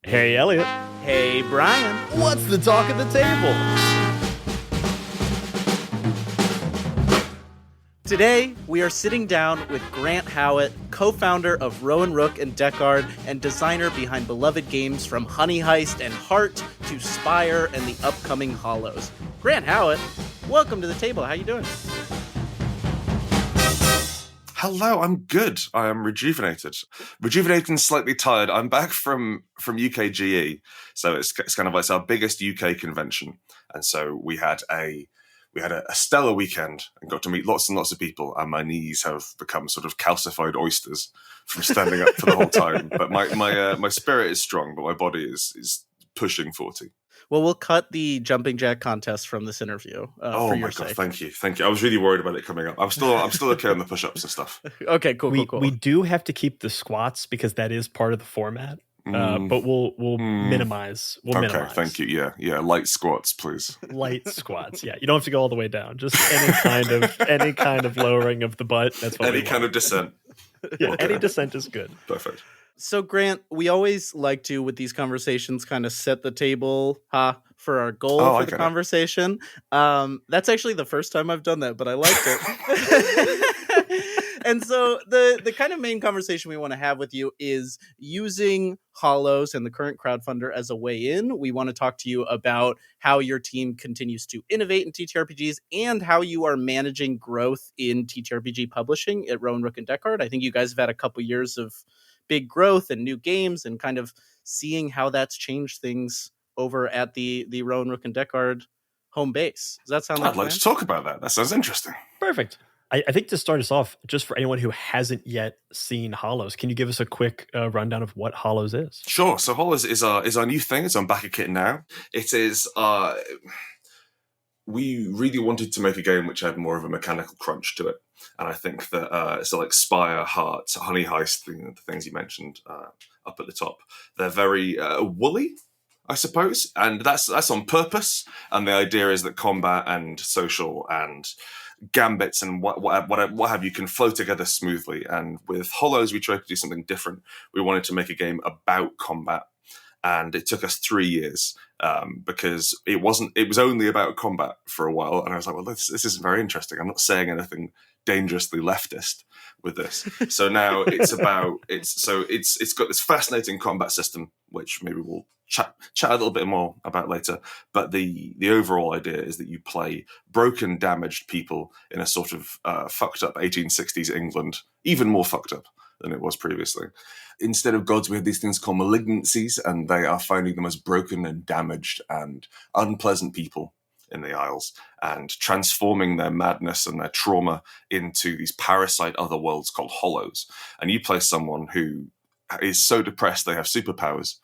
Hey, Elliot. Hey, Brian. What's the talk of the table? Today, we are sitting down with Grant Howitt, co-founder of Rowan, Rook Decard, and designer behind beloved games from Honey Heist and Heart to Spire and the upcoming Hollows. Grant Howitt, welcome to the table. How you doing? Hello, I'm good. I am rejuvenated and slightly tired. I'm back from UKGE, so it's kind of like our biggest UK convention, and so we had a stellar weekend and got to meet lots and lots of people. And my knees have become sort of calcified oysters from standing up for the whole time. But my spirit is strong, but my body is pushing 40. Well, we'll cut the jumping jack contest from this interview. Oh for my your god! sake. Thank you. I was really worried about it coming up. I'm still okay on the push-ups and stuff. Okay, cool. We do have to keep the squats because that is part of the format. But we'll minimize. We'll minimize. Thank you. Yeah. Light squats, please. Light squats. Yeah, you don't have to go all the way down. Just any kind of lowering of the butt. That's what. Any kind of descent. Yeah, okay. Any descent is good. Perfect. So, Grant, we always like to, with these conversations, kind of set the table for our goal for the conversation. That's actually the first time I've done that, but I liked it. And so the kind of main conversation we want to have with you is using Hollows and the current crowdfunder as a way in. We want to talk to you about how your team continues to innovate in TTRPGs and how you are managing growth in TTRPG publishing at Rowan, Rook Decard. I think you guys have had a couple years of big growth and new games and kind of seeing how that's changed things over at the Rowan, Rook Decard home base. Does that sound like I'd like to talk about that. That sounds interesting. Perfect. I think to start us off, just for anyone who hasn't yet seen Hollows, can you give us a quick rundown of what Hollows is? Sure. So Hollows is our new thing. It's on back of kit now. It is... we really wanted to make a game which had more of a mechanical crunch to it. And I think that so like Spire, Heart, Honey Heist, the things you mentioned up at the top, they're very woolly, I suppose. And that's on purpose. And the idea is that combat and social and gambits and what have you can flow together smoothly. And with Hollows, we tried to do something different. We wanted to make a game about combat. And it took us 3 years because it was only about combat for a while. And I was like, well, this isn't very interesting. I'm not saying anything dangerously leftist with this. So now it's got this fascinating combat system, which maybe we'll chat a little bit more about later. But the overall idea is that you play broken, damaged people in a sort of fucked up 1860s England, even more fucked up than it was previously. Instead of gods, we have these things called malignancies, and they are finding the most broken and damaged and unpleasant people in the Isles and transforming their madness and their trauma into these parasite otherworlds called Hollows. And you play someone who is so depressed they have superpowers,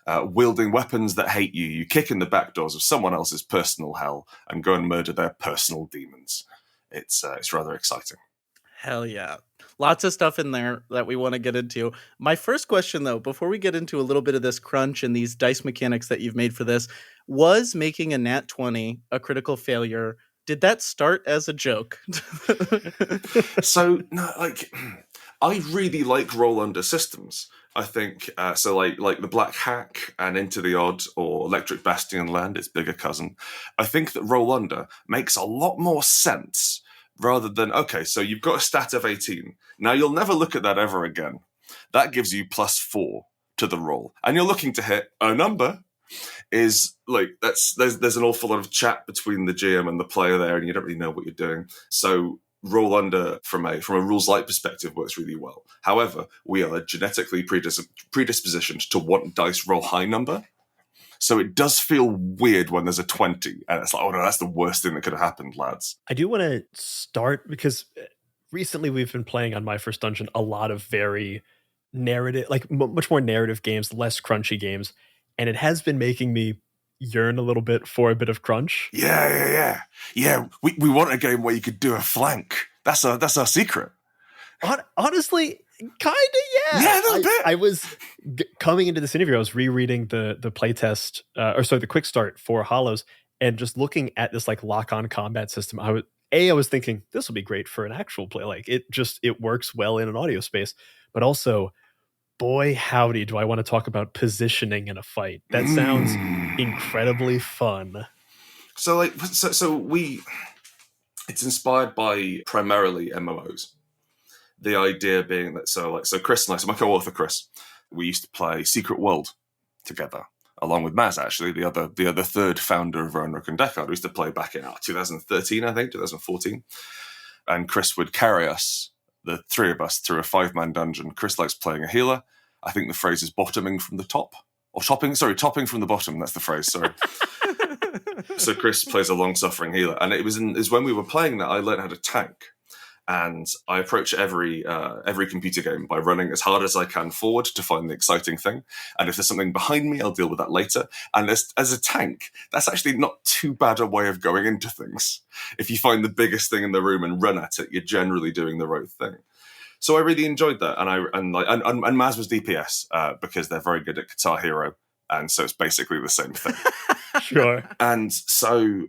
wielding weapons that hate you. You kick in the back doors of someone else's personal hell and go and murder their personal demons. It's rather exciting. Hell yeah. Lots of stuff in there that we want to get into. My first question, though, before we get into a little bit of this crunch and these dice mechanics that you've made for this, was making a nat 20 a critical failure? Did that start as a joke? So, no, I really like roll under systems. I think so. Like the Black Hack and Into the Odd or Electric Bastion Land, its bigger cousin. I think that roll under makes a lot more sense. Rather than, okay, so you've got a stat of 18. Now you'll never look at that ever again. That gives you +4 to the roll. And you're looking to hit a number. Is like, there's an awful lot of chat between the GM and the player there, and you don't really know what you're doing. So roll under from a rules light perspective works really well. However, we are genetically predispositioned to want dice roll high number. So it does feel weird when there's a 20, and it's like, oh no, that's the worst thing that could have happened, lads. I do want to start because recently we've been playing on My First Dungeon a lot of very narrative, like much more narrative games, less crunchy games, and it has been making me yearn a little bit for a bit of crunch. Yeah. We want a game where you could do a flank. That's our secret. Honestly, kind of, yeah. Yeah, a little bit. I was coming into this interview, I was rereading the playtest, the quick start for Hollows, and just looking at this like lock-on combat system. I was thinking this will be great for an actual play. Like it works well in an audio space, but also boy, howdy, do I want to talk about positioning in a fight. That sounds incredibly fun. So it's inspired by primarily MMOs. The idea being that so Chris and I, so my co-author Chris, we used to play Secret World together, along with Maz, actually, the other third founder of Rowan, Rook Decard. We used to play back in 2013, I think, 2014. And Chris would carry us, the three of us, through a 5-man dungeon. Chris likes playing a healer. I think the phrase is bottoming from the top. Or topping from the bottom. That's the phrase, sorry. So Chris plays a long-suffering healer. And it was when we were playing that I learned how to tank. And I approach every computer game by running as hard as I can forward to find the exciting thing. And if there's something behind me, I'll deal with that later. And as a tank, that's actually not too bad a way of going into things. If you find the biggest thing in the room and run at it, you're generally doing the right thing. So I really enjoyed that. And Maz was DPS because they're very good at Guitar Hero. And so it's basically the same thing. Sure. And so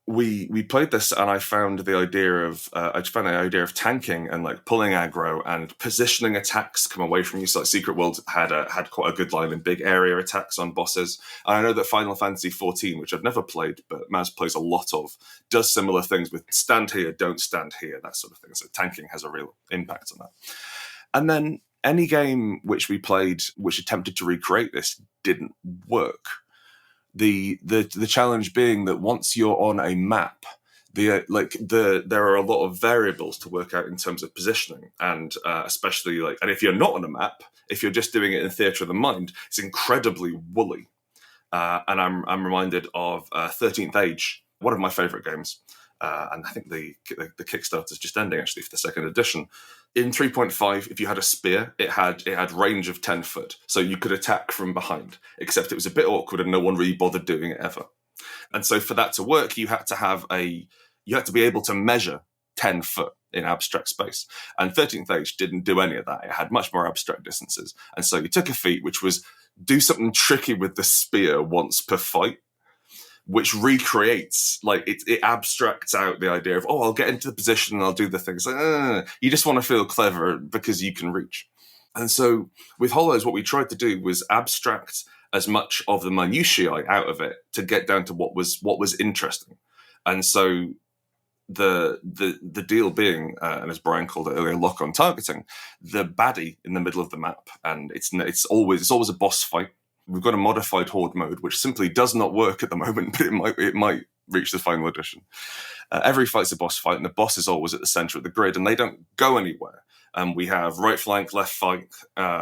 we played this, and I found the idea of tanking and like pulling aggro and positioning attacks come away from you. So like Secret World had quite a good line in big area attacks on bosses. And I know that Final Fantasy XIV, which I've never played, but Maz plays a lot of, does similar things with stand here, don't stand here, that sort of thing. So tanking has a real impact on that. And then any game which we played, which attempted to recreate this, didn't work. The challenge being that once you're on a map, there are a lot of variables to work out in terms of positioning, and especially and if you're not on a map, if you're just doing it in theatre of the mind, it's incredibly woolly. And I'm reminded of 13th Age, one of my favourite games, and I think the Kickstarter's just ending actually for the second edition. In 3.5, if you had a spear, it had range of 10 foot, so you could attack from behind, except it was a bit awkward and no one really bothered doing it ever. And so for that to work, you had to be able to measure 10 foot in abstract space. And 13th Age didn't do any of that. It had much more abstract distances. And so you took a feat, which was do something tricky with the spear once per fight, which recreates, it abstracts out the idea of, I'll get into the position and I'll do the things. You just want to feel clever because you can reach. And so with Hollows, what we tried to do was abstract as much of the minutiae out of it to get down to what was interesting. And so the deal being, and as Brian called it earlier, lock-on targeting, the baddie in the middle of the map, and it's always a boss fight. We've got a modified horde mode, which simply does not work at the moment, but it might reach the final edition. Every fight's a boss fight, and the boss is always at the center of the grid, and they don't go anywhere. We have right flank, left flank,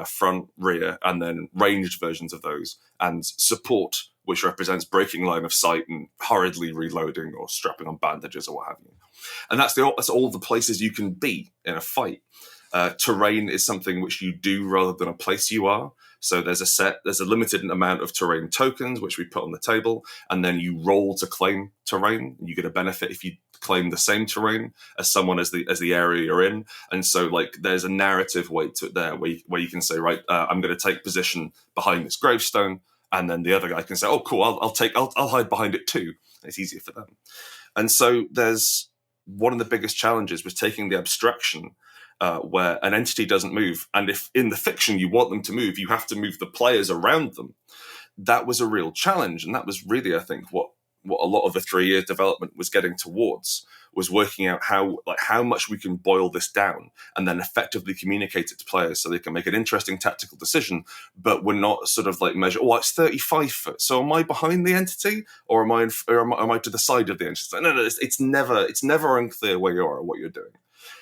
front, rear, and then ranged versions of those, and support, which represents breaking line of sight and hurriedly reloading or strapping on bandages or what have you. And that's all the places you can be in a fight. Terrain is something which you do rather than a place you are. So there's a limited amount of terrain tokens, which we put on the table, and then you roll to claim terrain. You get a benefit if you claim the same terrain as someone as the area you're in. And so there's a narrative weight to it there where you can say, right, I'm going to take position behind this gravestone. And then the other guy can say, oh, cool, I'll hide behind it too. It's easier for them. And so there's one of the biggest challenges was taking the abstraction where an entity doesn't move. And if in the fiction you want them to move, you have to move the players around them. That was a real challenge. And that was really, I think, what a lot of the 3-year development was getting towards, was working out how much we can boil this down and then effectively communicate it to players so they can make an interesting tactical decision, but we're not sort of measure, it's 35 foot. So am I behind the entity or am I to the side of the entity? No, it's never unclear where you are or what you're doing.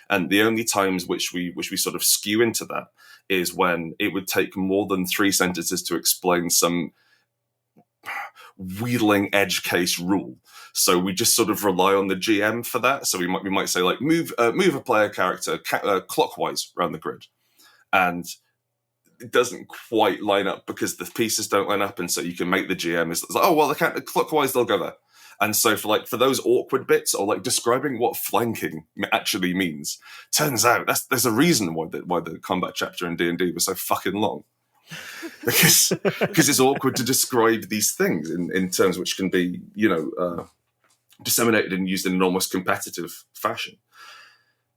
And the only times which we sort of skew into that is when it would take more than 3 sentences to explain some wheedling edge case rule. So we just sort of rely on the GM for that. So we might say move a player character clockwise around the grid, and it doesn't quite line up because the pieces don't line up, and so you can make the GM is they can't clockwise, they'll go there. And so for those awkward bits or describing what flanking actually means, turns out there's a reason why the combat chapter in D&D was so fucking long. because it's awkward to describe these things in terms which can be, disseminated and used in an almost competitive fashion.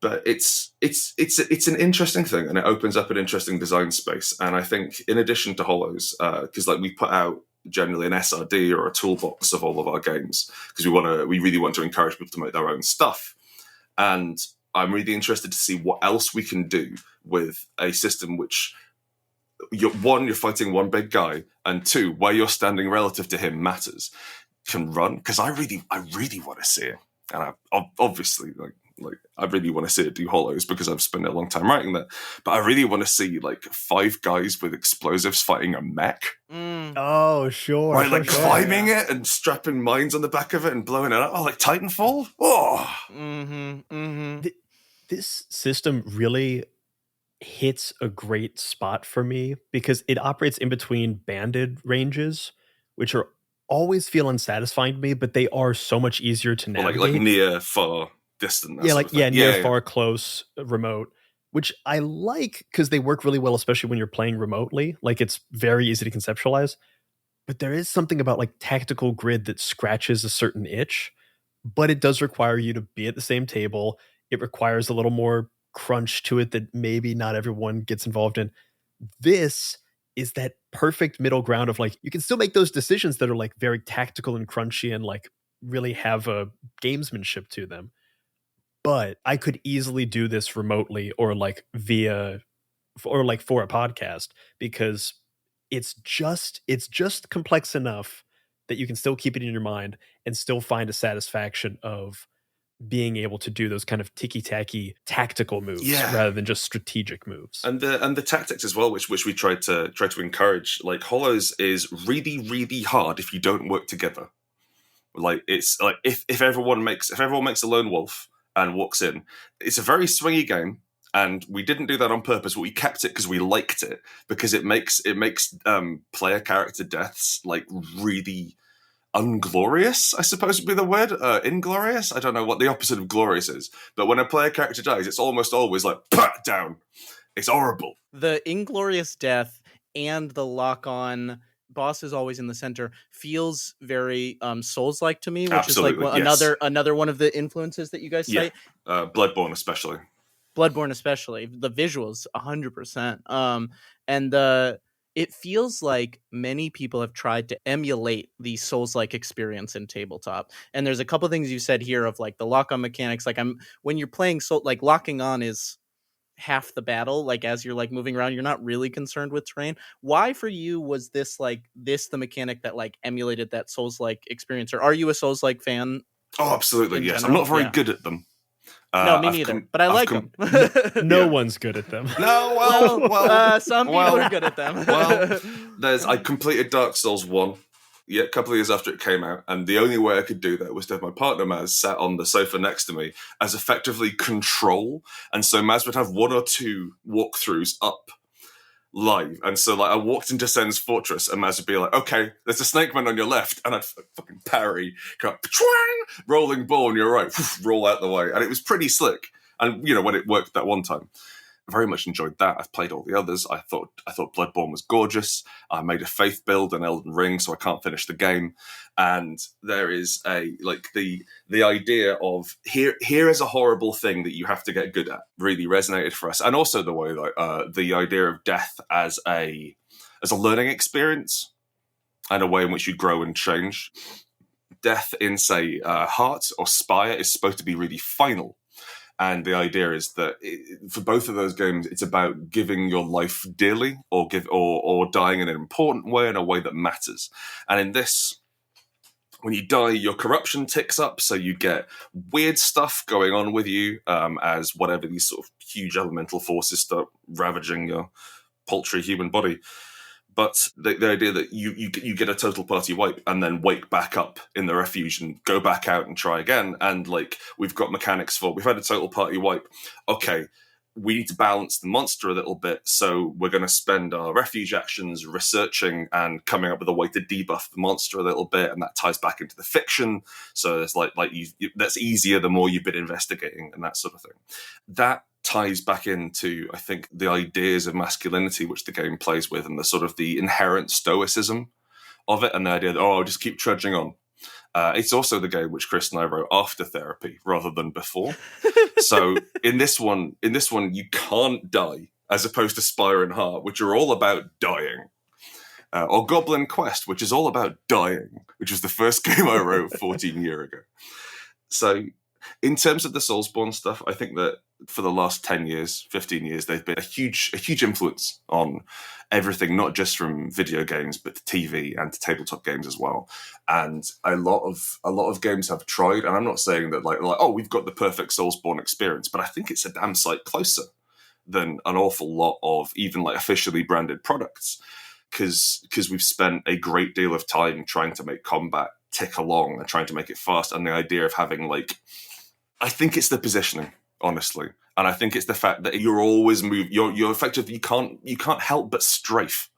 But it's an interesting thing, and it opens up an interesting design space. And I think, in addition to Hollows, because like we put out generally an SRD or a toolbox of all of our games, because we really want to encourage people to make their own stuff. And I'm really interested to see what else we can do with a system which, you're fighting one big guy, and two, where you're standing relative to him matters, can run. Because I really want to see it, and I obviously like I really want to see it do Hollows because I've spent a long time writing that. But I really want to see like 5 guys with explosives fighting a mech. Oh, sure. Right, like climbing it and strapping mines on the back of it and blowing it up. Oh, like Titanfall? Oh! This system really hits a great spot for me because it operates in between banded ranges, which are always feel unsatisfying to me, but they are so much easier to navigate. Like near, far, distant. Near, far, close, remote, which I like because they work really well, especially when you're playing remotely. Like, it's very easy to conceptualize. But there is something about like tactical grid that scratches a certain itch, but it does require you to be at the same table. It requires a little more crunch to it that maybe not everyone gets involved in. This is that perfect middle ground of like, you can still make those decisions that are like very tactical and crunchy and like really have a gamesmanship to them. But I could easily do this remotely or like for a podcast, because it's just complex enough that you can still keep it in your mind and still find a satisfaction of being able to do those kind of ticky-tacky tactical moves rather than just strategic moves. And the tactics as well, which we try to encourage. Like, Hollows is really, really hard if you don't work together. Like, it's like if everyone makes a lone wolf and walks in, it's a very swingy game. And we didn't do that on purpose, but we kept it because we liked it, because it makes player character deaths like really unglorious, I suppose would be the word. Inglorious? I don't know what the opposite of glorious is. But when a player character dies, it's almost always like, pat down. It's horrible. The inglorious death and the lock-on boss is always in the center feels very Souls-like to me, which Absolutely, is like another one of the influences that you guys cite. Bloodborne especially. The visuals 100%. And it feels like many people have tried to emulate the Souls-like experience in tabletop. And there's a couple things you said here of like the lock-on mechanics. Like, when you're playing Soul, like locking on is half the battle. Like, as you're like moving around, you're not really concerned with terrain. Why for you was this the mechanic that like emulated that Souls-like experience? Or are you a Souls-like fan? Oh, absolutely, yes. I'm not very good at them. No, me neither. But I like them. No one's good at them. No, some people are good at them. I completed Dark Souls 1 a couple of years after it came out, and the only way I could do that was to have my partner Maz sat on the sofa next to me as effectively control. And so Maz would have 1 or 2 walkthroughs up live, and so like I walked into Sen's fortress and Maz would be like, okay, there's a snake man on your left, and I'd fucking parry, go rolling ball on your right, roll out the way, and it was pretty slick. And when it worked that one time, I very much enjoyed that. I've played all the others. I thought Bloodborne was gorgeous. I made a faith build in Elden Ring, so I can't finish the game. And there is the idea of here is a horrible thing that you have to get good at really resonated for us. And also the way the idea of death as a learning experience and a way in which you grow and change. Death in, say, Heart or Spire is supposed to be really final. And the idea is that for both of those games, it's about giving your life dearly or dying in an important way, in a way that matters. And in this, when you die, your corruption ticks up, so you get weird stuff going on with you as whatever these sort of huge elemental forces start ravaging your paltry human body. But the idea that you get a total party wipe and then wake back up in the refuge and go back out and try again. And like, we've got mechanics we've had a total party wipe. Okay, we need to balance the monster a little bit. So we're going to spend our refuge actions researching and coming up with a way to debuff the monster a little bit. And that ties back into the fiction. So it's that's easier the more you've been investigating and that sort of thing. That ties back into, I think, the ideas of masculinity which the game plays with, and the sort of the inherent stoicism of it, and the idea that, I'll just keep trudging on. It's also the game which Chris and I wrote after therapy rather than before. So in this one, you can't die, as opposed to Spire and Heart, which are all about dying. Or Goblin Quest, which is all about dying, which was the first game I wrote 14 years ago. So in terms of the Soulsborne stuff, I think that for the last 10 years, 15 years, they've been a huge influence on everything, not just from video games, but to TV and to tabletop games as well. And a lot of games have tried, and I'm not saying that like oh, we've got the perfect Soulsborne experience, but I think it's a damn sight closer than an awful lot of even like officially branded products, because we've spent a great deal of time trying to make combat tick along and trying to make it fast, and the idea of having like, I think it's the positioning, honestly, and I think it's the fact that you're always you're effectively, you can't help but strafe.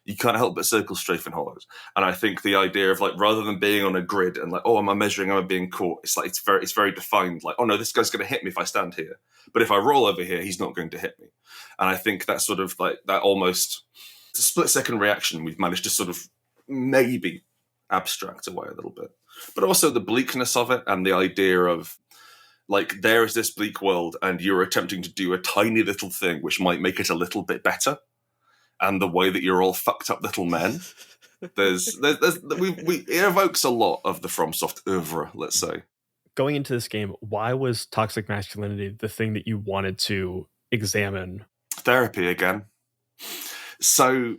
You can't help but circle strafe in Hollows. And I think the idea of like, rather than being on a grid and like, oh, am I measuring, am I being caught? It's like, it's very defined. Like, oh no, this guy's going to hit me if I stand here. But if I roll over here, he's not going to hit me. And I think that's sort of like that almost, it's a split second reaction we've managed to sort of maybe abstract away a little bit. But also the bleakness of it and the idea of like, there is this bleak world and you're attempting to do a tiny little thing which might make it a little bit better. And the way that you're all fucked up little men, it evokes a lot of the FromSoft oeuvre, let's say. Going into this game, why was toxic masculinity the thing that you wanted to examine? Therapy again. So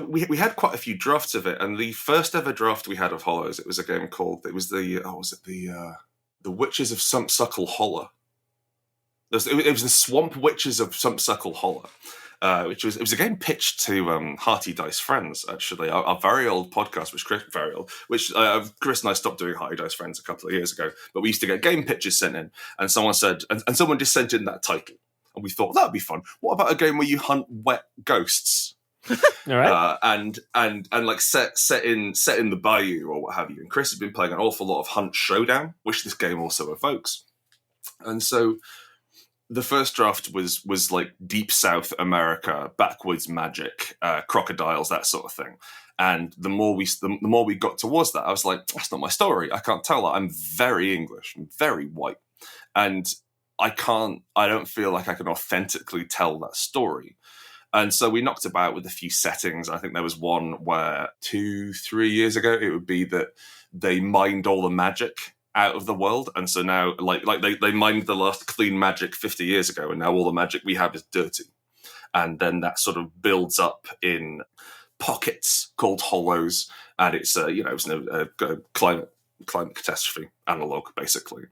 we had quite a few drafts of it, and the first ever draft we had of Hollows, it was a game called, it was the Witches of Sumpsuckle Hollow. It was the Swamp Witches of Sumpsuckle Hollow. It was a game pitched to Hearty Dice Friends, actually, our very old podcast, Chris and I stopped doing Hearty Dice Friends a couple of years ago, but we used to get game pitches sent in, and someone said, and someone just sent in that title, and we thought that'd be fun. What about a game where you hunt wet ghosts? All right, and like set in the bayou or what have you. And Chris has been playing an awful lot of Hunt Showdown, which this game also evokes, and so. The first draft was like deep South America, backwoods magic, crocodiles, that sort of thing. And the more we got towards that, I was like, that's not my story. I can't tell that. I'm very English, I'm very white, and I don't feel like I can authentically tell that story. And so we knocked about with a few settings. I think there was one where 2-3 years ago, it would be that they mined all the magic out of the world, and so now like they mined the last clean magic 50 years ago, and now all the magic we have is dirty, and then that sort of builds up in pockets called hollows, and it's it's a climate catastrophe analog basically.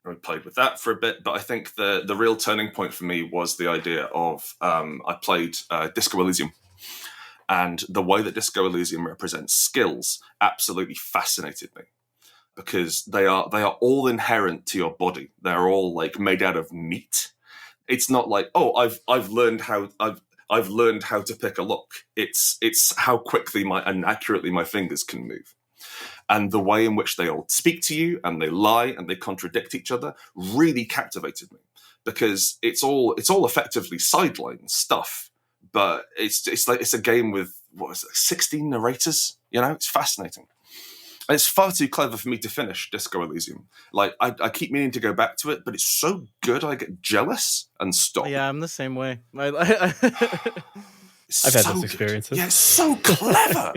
And we played with that for a bit, but I think the real turning point for me was the idea of I played Disco Elysium. And the way that Disco Elysium represents skills absolutely fascinated me, because they are all inherent to your body. They're all like made out of meat. It's not like, oh, I've learned how to pick a lock. It's how quickly and accurately my fingers can move, and the way in which they all speak to you and they lie and they contradict each other really captivated me, because it's all effectively sideline stuff, but it's a game with 16 narrators. It's fascinating. And it's far too clever for me to finish Disco Elysium. Like, I keep meaning to go back to it, but it's so good I get jealous and stop. Yeah, I'm the same way. I've had those experiences. Yeah, it's so clever.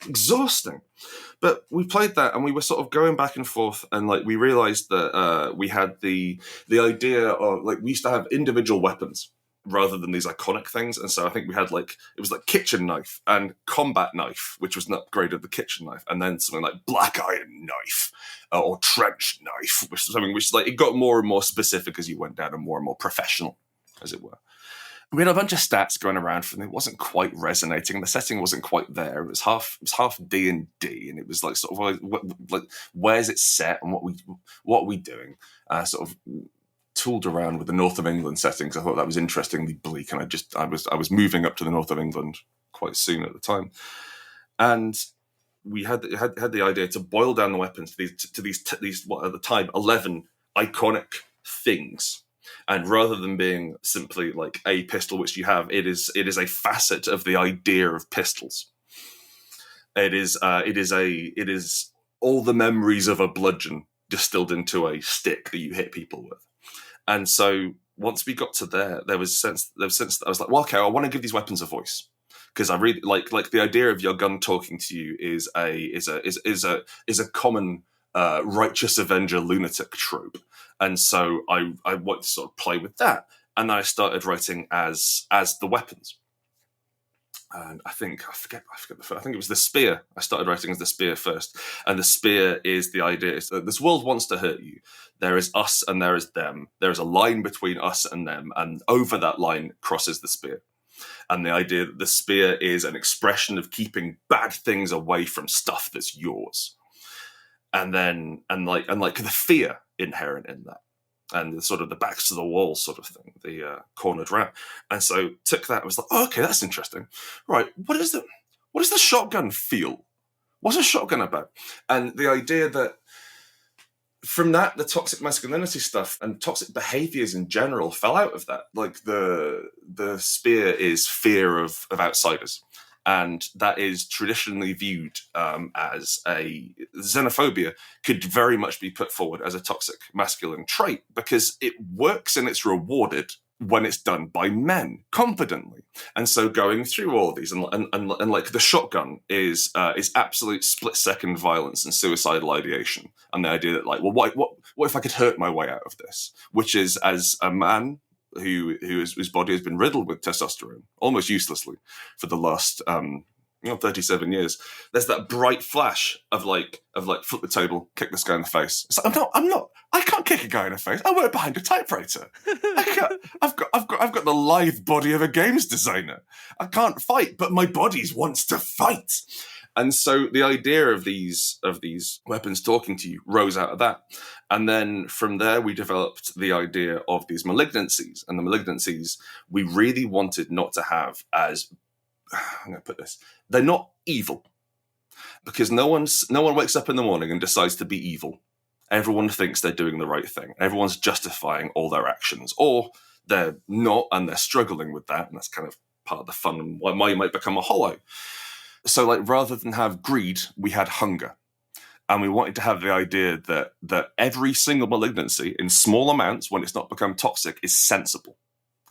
Exhausting. But we played that, and we were sort of going back and forth, and like we realized that we had the idea of, like, we used to have individual weapons rather than these iconic things. And so I think we had it was like kitchen knife and combat knife, which was an upgrade of the kitchen knife, and then something like black iron knife or trench knife, which was something which like it got more and more specific as you went down and more professional, as it were. We had a bunch of stats going around from it. Wasn't quite resonating. The setting wasn't quite there. It was half D&D, and it was like sort of like where's it set and what are we doing? Sort of tooled around with the north of England settings. I thought that was interestingly bleak, and I was moving up to the north of England quite soon at the time, and we had the idea to boil down the weapons to these what at the time 11 iconic things. And rather than being simply like a pistol, which you have, it is a facet of the idea of pistols. It is all the memories of a bludgeon distilled into a stick that you hit people with. And so once we got to there was a sense that I was like, well, okay, I want to give these weapons a voice. Because I really like the idea of your gun talking to you is a common righteous avenger lunatic trope, and so I wanted to sort of play with that, and then I started writing as the weapons. And I think I think it was the spear. I started writing as the spear first, and the spear is the idea is that this world wants to hurt you. There is us and there is them. There is a line between us and them, and over that line crosses the spear. And the idea that the spear is an expression of keeping bad things away from stuff that's yours, and the fear inherent in that, and the sort of the backs to the wall sort of thing, the cornered rat. And so took that and was like, oh, okay, that's interesting. Right, what does the shotgun feel? What's a shotgun about? And the idea that from that, the toxic masculinity stuff and toxic behaviors in general fell out of that. Like the spear is fear of outsiders. And that is traditionally viewed as a xenophobia could very much be put forward as a toxic masculine trait because it works and it's rewarded when it's done by men competently. And so going through all of these and like the shotgun is absolute split-second violence and suicidal ideation. And the idea that like, well, what if I could hurt my way out of this? Which is, as a man whose body has been riddled with testosterone almost uselessly for the last 37 years, there's that bright flash of like flip the table, kick this guy in the face. It's like, I can't kick a guy in the face. I work behind a typewriter. I've got the lithe body of a games designer. I can't fight, but my body wants to fight. And so the idea of these weapons talking to you rose out of that. And then from there, we developed the idea of these malignancies. And the malignancies we really wanted not to have as, I'm going to put this, they're not evil. Because no one wakes up in the morning and decides to be evil. Everyone thinks they're doing the right thing. Everyone's justifying all their actions. Or they're not, and they're struggling with that. And that's kind of part of the fun and why you might become a hollow. So like rather than have greed, we had hunger. And we wanted to have the idea that every single malignancy in small amounts, when it's not become toxic, is sensible,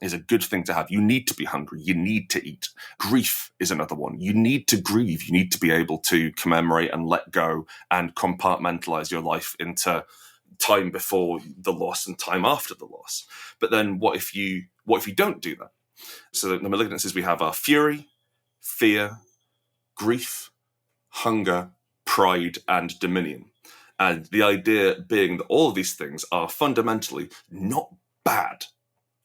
is a good thing to have. You need to be hungry. You need to eat. Grief is another one. You need to grieve. You need to be able to commemorate and let go and compartmentalize your life into time before the loss and time after the loss. But then what if you don't do that? So the malignancies we have are fury, fear, grief, hunger, pride, and dominion. And the idea being that all of these things are fundamentally not bad.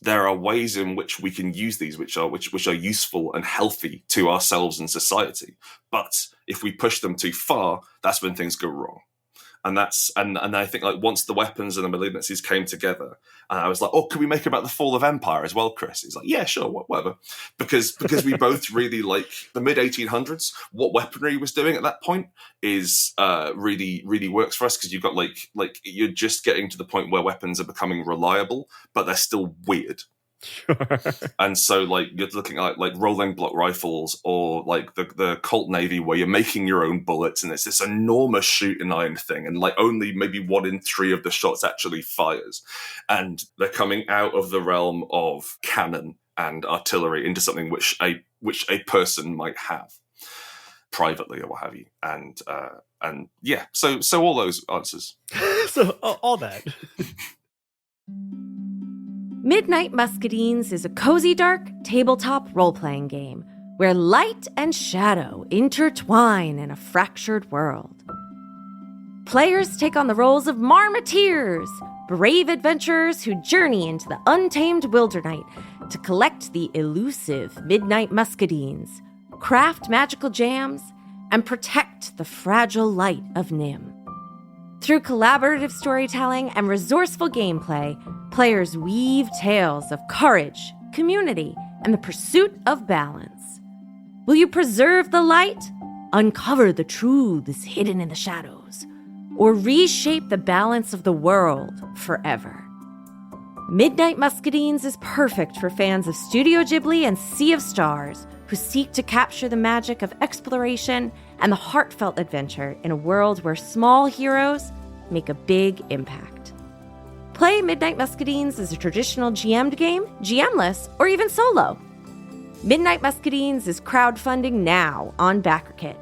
There are ways in which we can use these which are useful and healthy to ourselves and society. But if we push them too far, that's when things go wrong. And I think like once the weapons and the malignancies came together, and I was like, oh, can we make about the fall of empire as well, Chris? He's like, yeah, sure, whatever. Because we both really like the mid 1800s. What weaponry was doing at that point is really, really works for us because you've got like you're just getting to the point where weapons are becoming reliable, but they're still weird. Sure. And so like you're looking at like rolling block rifles or like the Colt Navy where you're making your own bullets and it's this enormous shooting iron thing and like only maybe 1 in 3 of the shots actually fires, and they're coming out of the realm of cannon and artillery into something which a person might have privately or what have you, and yeah, so all those answers. So all that. Midnight Muscadines is a cozy, dark tabletop role-playing game where light and shadow intertwine in a fractured world. Players take on the roles of marmoteers, brave adventurers who journey into the untamed wilderness to collect the elusive Midnight Muscadines, craft magical jams, and protect the fragile light of Nim. Through collaborative storytelling and resourceful gameplay, players weave tales of courage, community, and the pursuit of balance. Will you preserve the light, uncover the truths hidden in the shadows, or reshape the balance of the world forever? Midnight Muscadines is perfect for fans of Studio Ghibli and Sea of Stars, who seek to capture the magic of exploration and the heartfelt adventure in a world where small heroes make a big impact. Play Midnight Muscadines as a traditional GM'd game, GM-less, or even solo. Midnight Muscadines is crowdfunding now on BackerKit.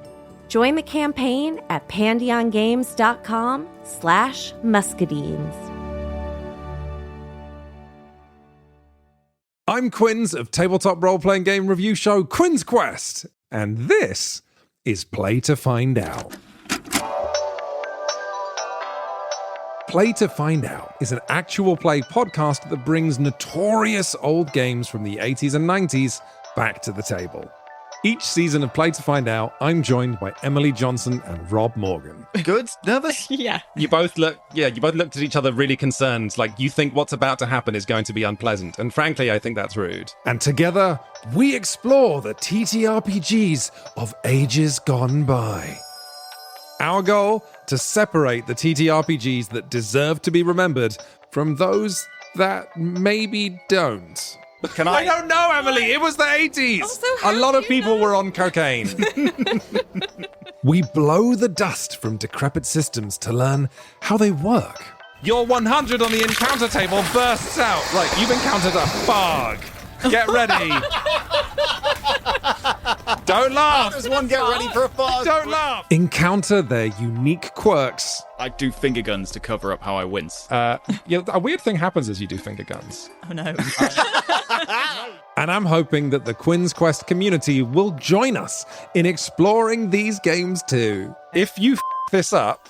Join the campaign at pandeongames.com/muscadines. I'm Quinns of tabletop role-playing game review show Quinn's Quest, and this is Play to Find Out. Play to Find Out is an actual play podcast that brings notorious old games from the 80s and 90s back to the table. Each season of Play to Find Out, I'm joined by Emily Johnson and Rob Morgan. Good? Nervous? Yeah. You both looked at each other really concerned, like you think what's about to happen is going to be unpleasant. And frankly, I think that's rude. And together, we explore the TTRPGs of ages gone by. Our goal? To separate the TTRPGs that deserve to be remembered from those that maybe don't. I don't know, Emily. It was the 80s. A lot of people were on cocaine. We blow the dust from decrepit systems to learn how they work. Your 100 on the encounter table bursts out. Right, you've encountered a fog. Get ready. Don't laugh. Does one get ready for a fog? Don't laugh. Encounter their unique quirks. I do finger guns to cover up how I wince. A weird thing happens as you do finger guns. Oh no. And I'm hoping that the Quinn's Quest community will join us in exploring these games too. If you this up,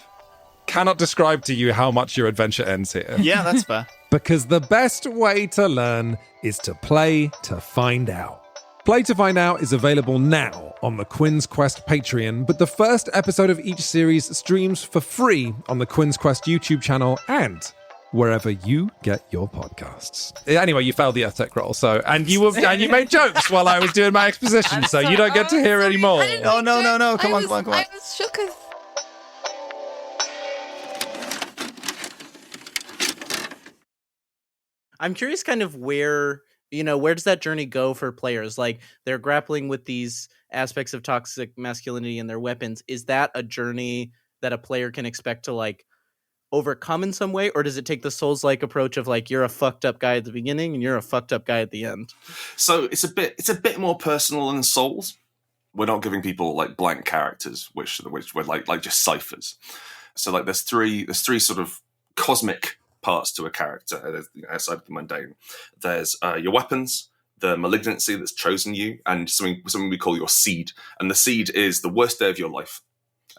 cannot describe to you how much your adventure ends here. Yeah, that's fair. Because the best way to learn is to play to find out. Play to Find Out is available now on the Quinn's Quest Patreon, but the first episode of each series streams for free on the Quinn's Quest YouTube channel and wherever you get your podcasts. Anyway, you failed the Earth roll, and you made jokes while I was doing my exposition, so you don't get to hear any more. Oh, no. Come on. I was shook as... I'm curious kind of where does that journey go for players? Like, they're grappling with these aspects of toxic masculinity and their weapons. Is that a journey that a player can expect to, like, overcome in some way? Or does it take the Souls-like approach of, like, you're a fucked up guy at the beginning and you're a fucked up guy at the end? So it's a bit more personal than Souls. We're not giving people, like, blank characters, which were like just ciphers. So, like, there's three sort of cosmic parts to a character outside of the mundane. There's your weapons, the malignancy that's chosen you, and something we call your seed. And the seed is the worst day of your life,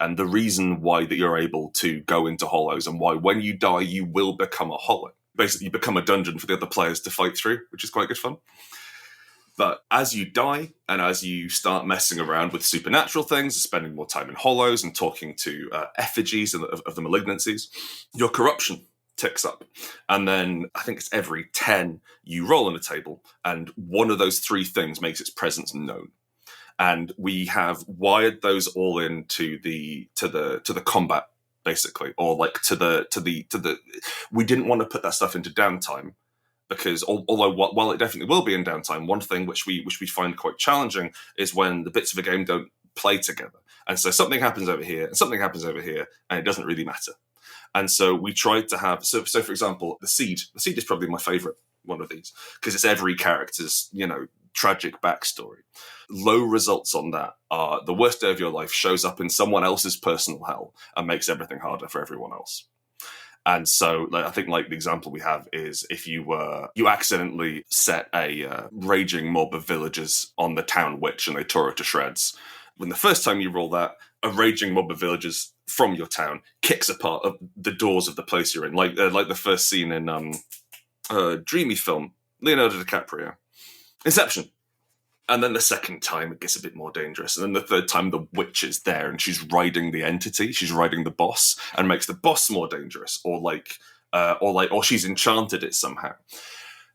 and the reason why that you're able to go into hollows, and why when you die you will become a hollow. Basically, you become a dungeon for the other players to fight through, which is quite good fun. But as you die, and as you start messing around with supernatural things, spending more time in hollows and talking to effigies of the malignancies, your corruption ticks up. And then I think it's every 10 you roll on a table, and one of those three things makes its presence known. And we have wired those all into the combat, basically, or like to the we didn't want to put that stuff into downtime, because although while it definitely will be in downtime, one thing which we find quite challenging is when the bits of a game don't play together. And so something happens over here and something happens over here, and it doesn't really matter. And so we tried to have, so for example, the seed is probably my favorite one of these, because it's every character's, tragic backstory. Low results on that are the worst day of your life shows up in someone else's personal hell and makes everything harder for everyone else. And so I think the example we have is if you accidentally set a raging mob of villagers on the town witch and they tore her to shreds. When the first time you roll that, a raging mob of villagers from your town kicks apart the doors of the place you're in, like the first scene in a dreamy film, Leonardo DiCaprio, Inception. And then the second time it gets a bit more dangerous, and then the third time the witch is there and she's riding the entity, she's riding the boss, and makes the boss more dangerous, or she's enchanted it somehow.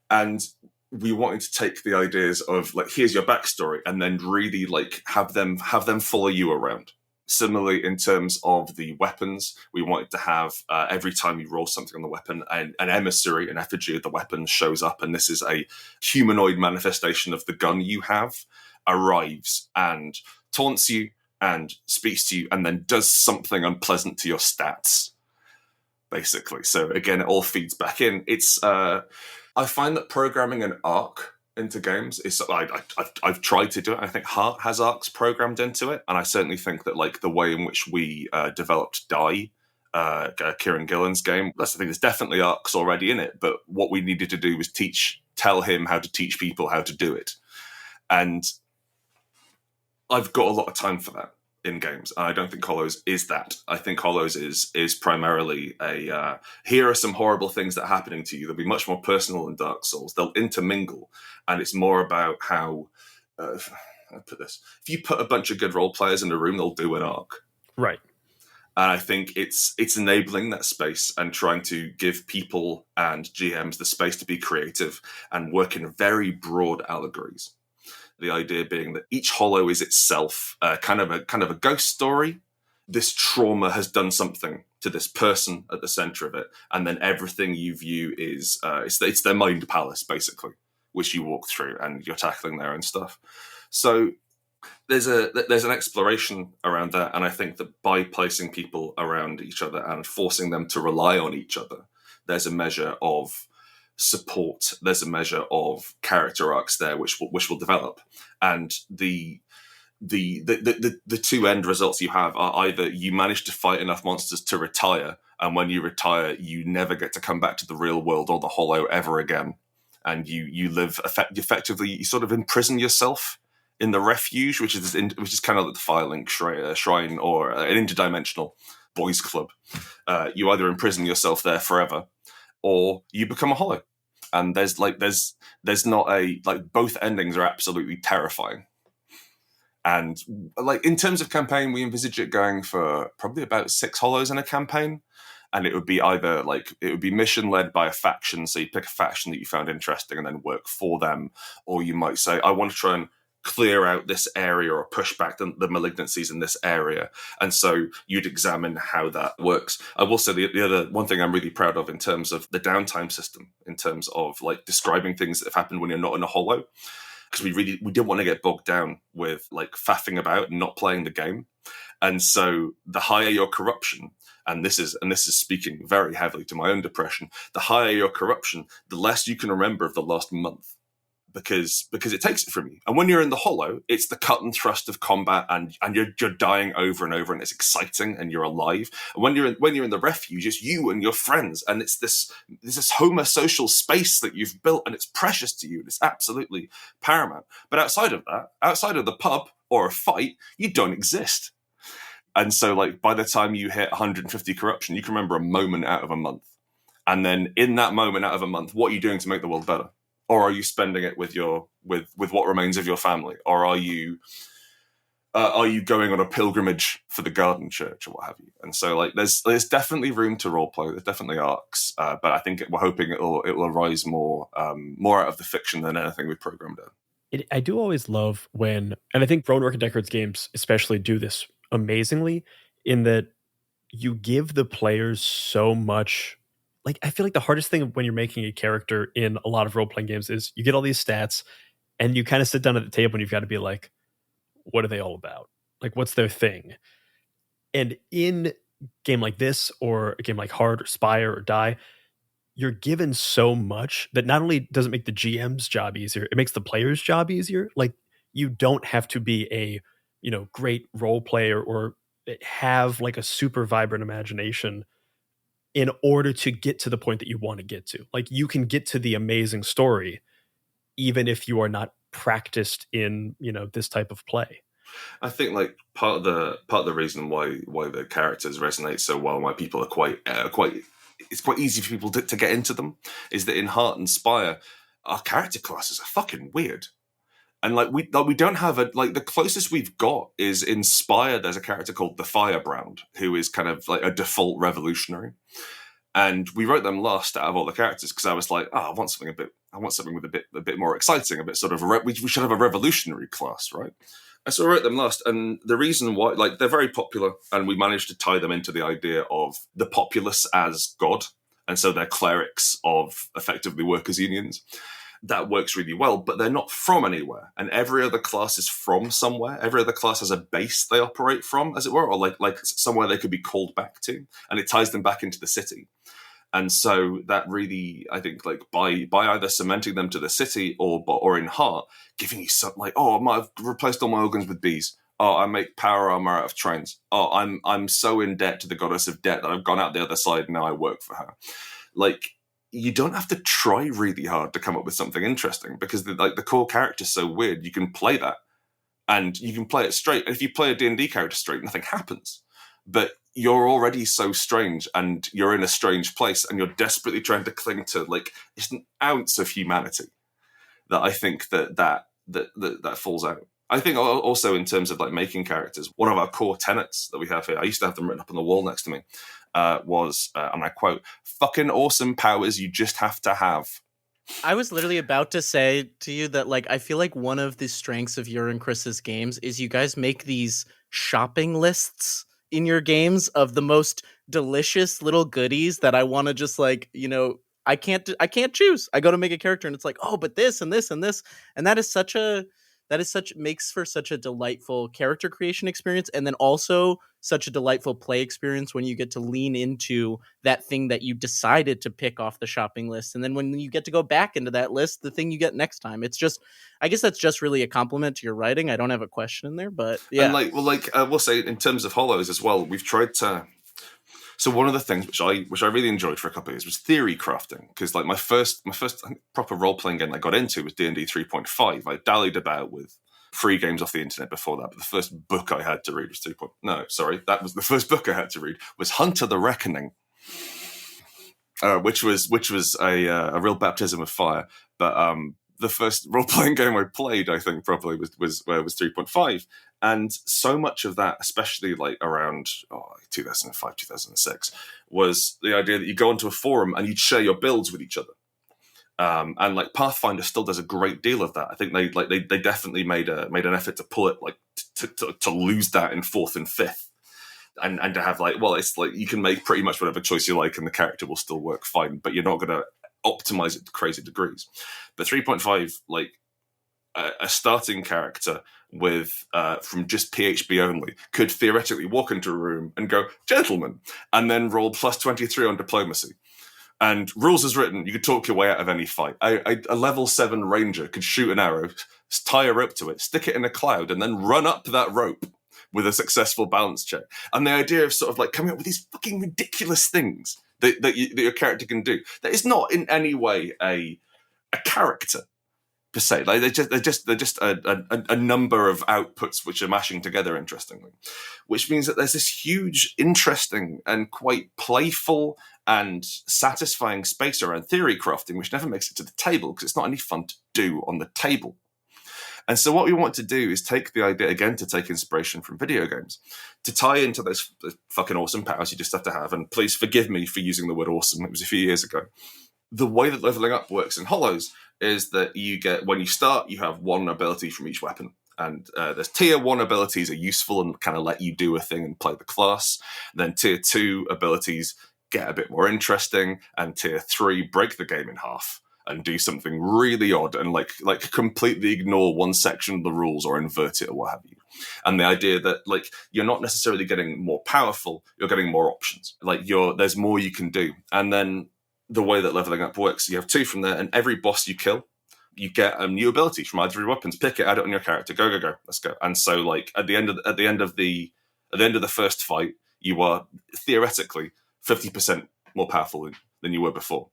And we wanted to take the ideas of here's your backstory, and then really have them follow you around. Similarly, in terms of the weapons, we wanted to have every time you roll something on the weapon, an emissary, an effigy of the weapon shows up, and this is a humanoid manifestation of the gun you have, arrives and taunts you and speaks to you, and then does something unpleasant to your stats, basically. So again, it all feeds back in. It's I find that programming an arc into games is I've tried to do it. I think Heart has arcs programmed into it, and I certainly think that like the way in which we developed Die, Kieran Gillen's game, that's the thing. There's definitely arcs already in it, but what we needed to do was tell him how to teach people how to do it, and I've got a lot of time for that in games, and I don't think Hollows is that. I think Hollows is primarily a here are some horrible things that are happening to you. They'll be much more personal than Dark Souls. They'll intermingle, and it's more about how I put this. If you put a bunch of good role players in a room, they'll do an arc. Right. And I think it's enabling that space and trying to give people and GMs the space to be creative and work in very broad allegories. The idea being that each hollow is itself kind of a ghost story. This trauma has done something to this person at the center of it, and then everything you view is it's their mind palace, basically, which you walk through and you're tackling their own stuff. So there's an exploration around that, and I think that by placing people around each other and forcing them to rely on each other, there's a measure of support, there's a measure of character arcs there which will develop, and the two end results you have are either you manage to fight enough monsters to retire, and when you retire you never get to come back to the real world or the hollow ever again, and you live effectively, you sort of imprison yourself in the refuge, which is kind of like the Firelink shrine or an interdimensional boys club. You either imprison yourself there forever, or you become a hollow. And there's not a, like, both endings are absolutely terrifying. And like in terms of campaign, we envisage it going for probably about 6 hollows in a campaign. And it would be either mission led by a faction. So you pick a faction that you found interesting and then work for them. Or you might say, I want to try and clear out this area or push back the malignancies in this area. And so you'd examine how that works. I will say the other one thing I'm really proud of in terms of the downtime system, in terms of like describing things that have happened when you're not in a hollow, because we didn't want to get bogged down with like faffing about and not playing the game. And so the higher your corruption, and this is speaking very heavily to my own depression, the higher your corruption, the less you can remember of the last month. Because it takes it from you. And when you're in the hollow, it's the cut and thrust of combat, and you're dying over and over, and it's exciting, and you're alive. And when you're in the refuge, it's you and your friends, and it's this homosocial space that you've built, and it's precious to you, and it's absolutely paramount. But outside of that, outside of the pub or a fight, you don't exist. And so, like, by the time you hit 150 corruption, you can remember a moment out of a month. And then in that moment out of a month, what are you doing to make the world better? Or are you spending it with what remains of your family? Or are you going on a pilgrimage for the garden church or what have you? And so, like, there's definitely room to roleplay. There's definitely arcs, but I think we're hoping it will arise more out of the fiction than anything we've programmed in. I do always love when, and I think Rowan Decard's games especially do this amazingly, in that you give the players so much. Like, I feel like the hardest thing when you're making a character in a lot of role-playing games is you get all these stats and you kind of sit down at the table and you've got to be like, what are they all about? Like, what's their thing? And in a game like this, or a game like Heart or Spire or Die, you're given so much that not only does it make the GM's job easier, it makes the player's job easier. Like, you don't have to be a, great role player or have like a super vibrant imagination in order to get to the point that you want to get to. Like, you can get to the amazing story even if you are not practiced in, this type of play. I think like part of the reason why the characters resonate so well, why people are quite it's quite easy for people to get into them, is that in Heart and Spire, our character classes are fucking weird. And like we don't have the closest we've got is in Spire. There's a character called the Firebrand, who is kind of like a default revolutionary, and we wrote them last out of all the characters because I was like, I want something with a bit more exciting, a bit sort of we should have a revolutionary class, right? And so I wrote them last, and the reason why, like, they're very popular, and we managed to tie them into the idea of the populace as God, and so they're clerics of effectively workers' unions. That works really well, but they're not from anywhere, and every other class is from somewhere. Every other class has a base they operate from, as it were, or like somewhere they could be called back to, and it ties them back into the city. And so that really, I think, like by either cementing them to the city or in heart, giving you something like, oh, I've replaced all my organs with bees. Oh, I make power armor out of trains. Oh, I'm so in debt to the goddess of debt that I've gone out the other side and now I work for her. Like, you don't have to try really hard to come up with something interesting, because the core character's so weird. You can play that, and you can play it straight. And if you play a D&D character straight, nothing happens. But you're already so strange, and you're in a strange place, and you're desperately trying to cling to like just an ounce of humanity. That I think that falls out. I think also in terms of like making characters, one of our core tenets that we have here, I used to have them written up on the wall next to me, was, and I quote, "Fucking awesome powers you just have to have." I was literally about to say to you that, like, I feel like one of the strengths of your and Chris's games is you guys make these shopping lists in your games of the most delicious little goodies that I want to just like, I can't choose. I go to make a character and it's like, oh, but this and this and this, and makes for such a delightful character creation experience, and then also such a delightful play experience when you get to lean into that thing that you decided to pick off the shopping list, and then when you get to go back into that list, the thing you get next time. It's just, I guess that's just really a compliment to your writing. I don't have a question in there, but yeah. And we'll say in terms of Hollows as well, we've tried to. So one of the things which I really enjoyed for a couple of years was theory crafting, because like my first proper role playing game I got into was D&D 3.5. I dallied about with free games off the internet before that, but the first book I had to read was the first book I had to read was Hunter the Reckoning, which was a real baptism of fire. But the first role playing game I played, I think, probably was 3.5. And so much of that, especially like around 2005, 2006, was the idea that you go onto a forum and you'd share your builds with each other. And like Pathfinder still does a great deal of that. I think they definitely made an effort to pull it, like to lose that in 4th and 5th, and to have like, well, it's like you can make pretty much whatever choice you like and the character will still work fine, but you're not going to optimize it to crazy degrees. But 3.5, like a starting character with from just PHB only could theoretically walk into a room and go, "Gentlemen," and then roll plus 23 on diplomacy. And rules as written, you could talk your way out of any fight. A level 7 ranger could shoot an arrow, tie a rope to it, stick it in a cloud, and then run up that rope with a successful balance check. And the idea of sort of like coming up with these fucking ridiculous things that your character can do, that is not in any way a character per se. Like they're just a number of outputs which are mashing together interestingly, which means that there's this huge, interesting, and quite playful and satisfying space around theory crafting, which never makes it to the table because it's not any fun to do on the table. And so what we want to do is take the idea, again, to take inspiration from video games, to tie into those fucking awesome powers you just have to have. And please forgive me for using the word awesome. It was a few years ago. The way that leveling up works in Hollows is that you get, when you start, you have one ability from each weapon. And there's tier 1 abilities are useful and kind of let you do a thing and play the class. Then tier 2 abilities get a bit more interesting, and tier 3 break the game in half and do something really odd and like completely ignore one section of the rules or invert it or what have you. And the idea that like you're not necessarily getting more powerful, you're getting more options. Like there's more you can do. And then the way that leveling up works, you have 2 from there, and every boss you kill, you get a new ability from either of your weapons. Pick it, add it on your character. Go, let's go. And so like at the end of the first fight, you are theoretically 50% more powerful than you were before.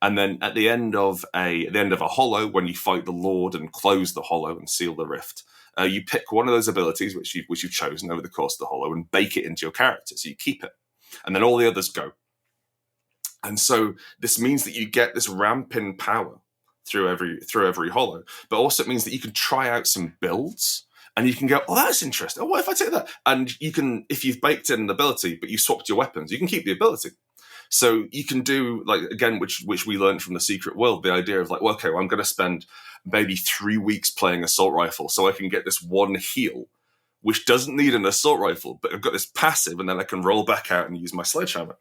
And then at the end of a hollow, when you fight the Lord and close the hollow and seal the rift, you pick one of those abilities which you've chosen over the course of the hollow and bake it into your character, so you keep it, and then all the others go. And so this means that you get this ramp in power through every hollow, but also it means that you can try out some builds. And you can go, oh, that's interesting. Oh, what if I take that? And you can, if you've baked in an ability, but you swapped your weapons, you can keep the ability. So you can do, like, again, which we learned from the Secret World, the idea of like, well, okay, well, I'm going to spend maybe 3 weeks playing assault rifle so I can get this one heal, which doesn't need an assault rifle, but I've got this passive, and then I can roll back out and use my sledgehammer.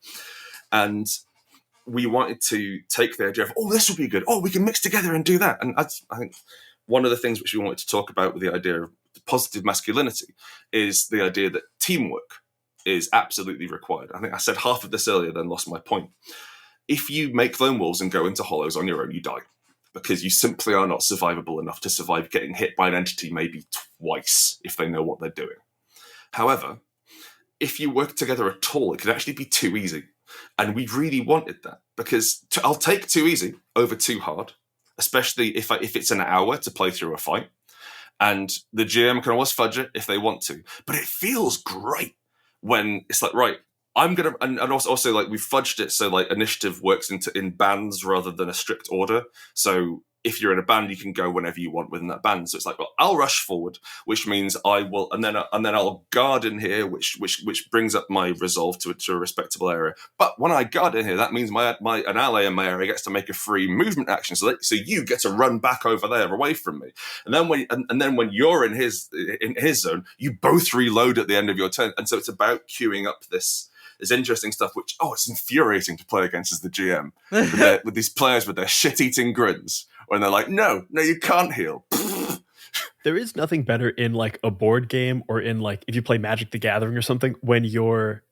And we wanted to take the idea of, oh, this would be good. Oh, we can mix together and do that. And I think one of the things which we wanted to talk about with the idea of positive masculinity is the idea that teamwork is absolutely required. I think I said half of this earlier, then lost my point. If you make lone wolves and go into hollows on your own, you die, because you simply are not survivable enough to survive getting hit by an entity maybe twice if they know what they're doing. However, if you work together at all, it could actually be too easy. And we really wanted that, because I'll take too easy over too hard, especially if it's an hour to play through a fight. And the GM can always fudge it if they want to. But it feels great when it's like, right, I'm going to... And also, like, we've fudged it so, like, initiative works in bands rather than a strict order. So if you're in a band, you can go whenever you want within that band. So it's like, well, I'll rush forward, which means I will... And then I'll guard in here, which brings up my resolve to a respectable area. But when I guard in here, that means an ally in my area gets to make a free movement action. So you get to run back over there away from me. And then when you're in his zone, you both reload at the end of your turn. And so it's about queuing up this interesting stuff, which, it's infuriating to play against as the GM with these players with their shit-eating grins when they're like, no, you can't heal. There is nothing better in like a board game, or in like if you play Magic the Gathering or something, when your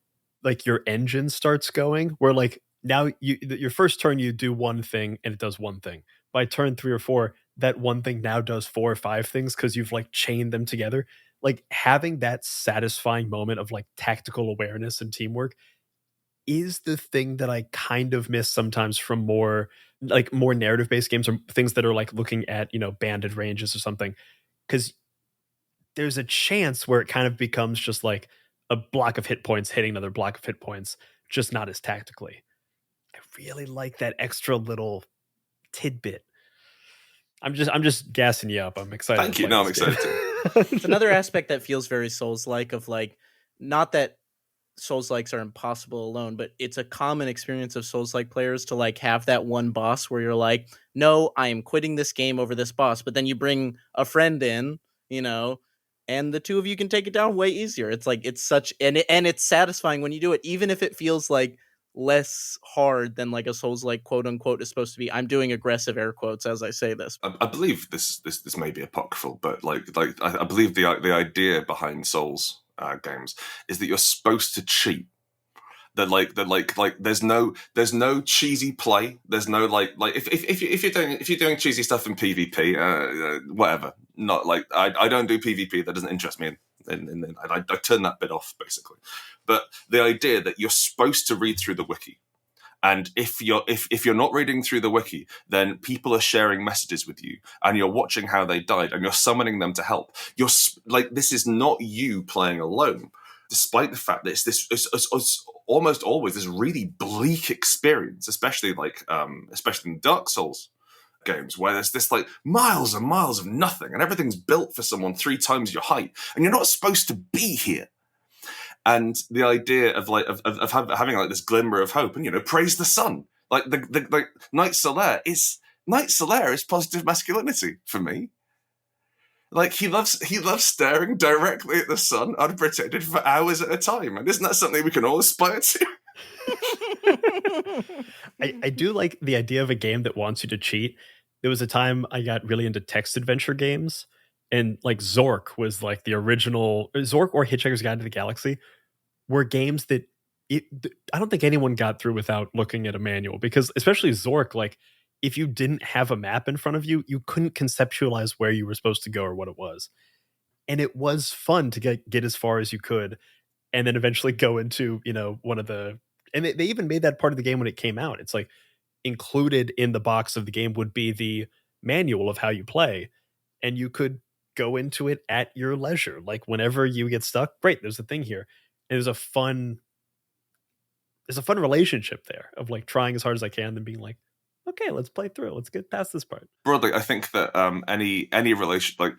engine starts going, where like now your first turn you do one thing and it does one thing. By turn 3 or 4, that one thing now does 4 or 5 things because you've like chained them together. Like having that satisfying moment of like tactical awareness and teamwork is the thing that I kind of miss sometimes from more narrative based games, or things that are like looking at, banded ranges or something. Because there's a chance where it kind of becomes just like a block of hit points hitting another block of hit points, just not as tactically. I really like that extra little tidbit. I'm just gassing you up. I'm excited. Thank you. No, I'm excited too. It's another aspect that feels very Souls-like, of like, not that Souls-likes are impossible alone, but it's a common experience of Souls-like players to like have that one boss where you're like, no, I am quitting this game over this boss. But then you bring a friend in, and the two of you can take it down way easier. It's like, it's such, and it's satisfying when you do it, even if it feels like less hard than like a Souls-like quote unquote is supposed to be. I'm doing aggressive air quotes as I say this. I believe this may be apocryphal, but like I believe the idea behind Souls games is that you're supposed to cheat. That there's no cheesy play. There's no like if you're doing cheesy stuff in PvP, whatever. Not like I don't do PvP. That doesn't interest me. And I turn that bit off basically. But the idea that you're supposed to read through the wiki, and if you're not reading through the wiki, then people are sharing messages with you, and you're watching how they died, and you're summoning them to help. You're like, this is not you playing alone, despite the fact that it's almost always this really bleak experience, especially in Dark Souls games, where there's this like miles and miles of nothing, and everything's built for someone 3 times your height, and you're not supposed to be here. And the idea of having like this glimmer of hope, and praise the sun, like the Night Solaire is positive masculinity for me. Like he loves staring directly at the sun unprotected for hours at a time, and isn't that something we can all aspire to? I do like the idea of a game that wants you to cheat. There was a time I got really into text adventure games, and like Zork was like the original. Zork or Hitchhiker's Guide to the Galaxy were games that I don't think anyone got through without looking at a manual, because especially Zork, like if you didn't have a map in front of you, you couldn't conceptualize where you were supposed to go or what it was. And it was fun to get as far as you could, and then eventually go into, one of the, and they even made that part of the game when it came out. It's like included in the box of the game would be the manual of how you play, and you could go into it at your leisure. Like whenever you get stuck, great, there's a thing here. And there's a fun relationship there of like trying as hard as I can, then being like, okay, let's play through. Let's get past this part. Broadly, I think that any relation, like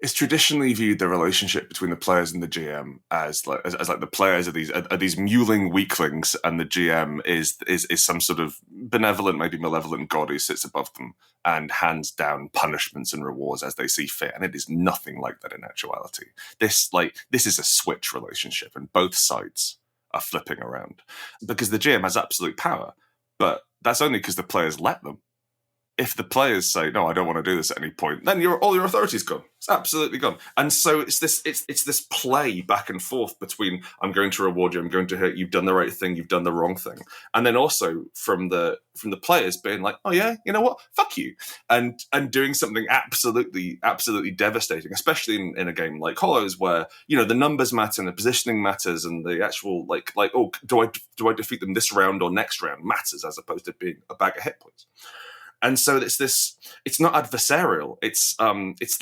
It's traditionally viewed the relationship between the players and the GM as like the players are these mewling weaklings, and the GM is some sort of benevolent, maybe malevolent god who sits above them and hands down punishments and rewards as they see fit. And it is nothing like that in actuality. This is a switch relationship, and both sides are flipping around because the GM has absolute power, but that's only because the players let them. If the players say, no, I don't want to do this at any point, then all your authority's gone. It's absolutely gone. And so it's this play back and forth between I'm going to reward you, I'm going to hurt you, you've done the right thing, you've done the wrong thing. And then also from the players being like, oh yeah, you know what? Fuck you. And doing something absolutely devastating, especially in a game like Hollows where, the numbers matter and the positioning matters and the actual oh, do I defeat them this round or next round matters as opposed to being a bag of hit points. And so it's not adversarial. It's